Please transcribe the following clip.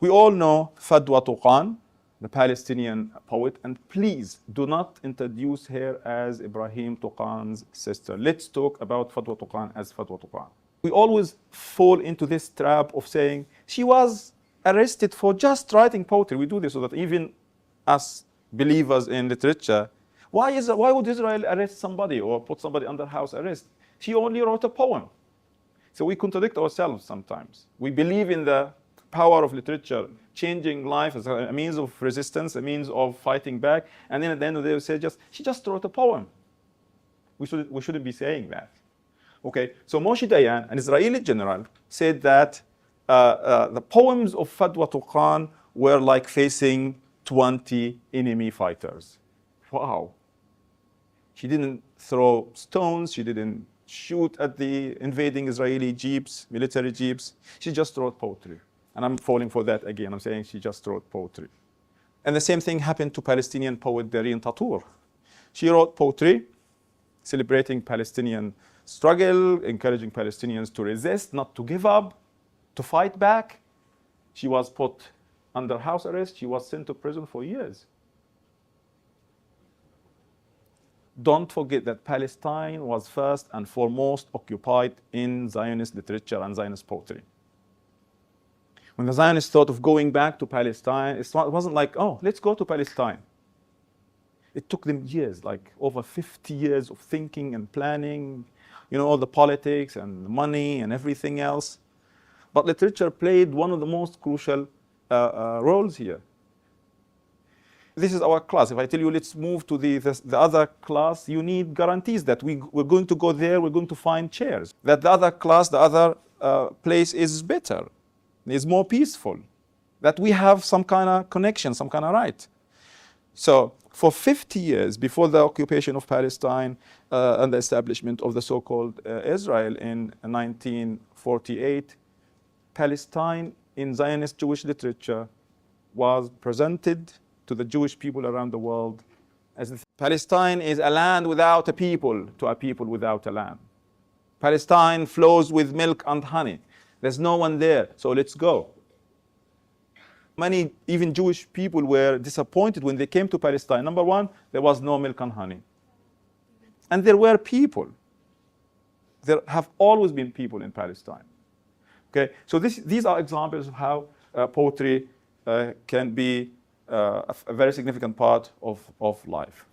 We all know Fadwa Tuqan, the Palestinian poet, and please do not introduce her as Ibrahim Tuqan's sister. Let's talk about Fadwa Tuqan as Fadwa Tuqan. We always fall into this trap of saying she was arrested for just writing poetry. We do this so that even us believers in literature, why would Israel arrest somebody or put somebody under house arrest? She only wrote a poem. So we contradict ourselves sometimes. We believe in the power of literature, changing life as a means of resistance, a means of fighting back. And then at the end of the day, we say, she just wrote a poem. We shouldn't be saying that. Okay, so Moshe Dayan, an Israeli general, said that the poems of Fadwa Tuqan were like facing 20 enemy fighters. Wow. She didn't throw stones, she didn't shoot at the invading Israeli jeeps, military jeeps. She just wrote poetry. And I'm falling for that again. I'm saying she just wrote poetry. And the same thing happened to Palestinian poet Darine Tatour. She wrote poetry celebrating Palestinian struggle, encouraging Palestinians to resist, not to give up, to fight back. She was put under house arrest. She was sent to prison for years. Don't forget that Palestine was first and foremost occupied in Zionist literature and Zionist poetry. When the Zionists thought of going back to Palestine, it wasn't like, oh, let's go to Palestine. It took them years, like over 50 years of thinking and planning, all the politics and the money and everything else. But literature played one of the most crucial roles here. This is our class. If I tell you, let's move to the other class, you need guarantees that we're going to go there, we're going to find chairs. That the other class, the other place is better, is more peaceful. That we have some kind of connection, some kind of right. So for 50 years before the occupation of Palestine and the establishment of the so-called Israel in 1948, Palestine in Zionist Jewish literature was presented to the Jewish people around the world as Palestine is a land without a people to a people without a land. Palestine flows with milk and honey. There's no one there, so let's go. Many, even Jewish people, were disappointed when they came to Palestine. Number one, there was no milk and honey. And there were people. There have always been people in Palestine. Okay, so these are examples of how poetry can be a very significant part of life.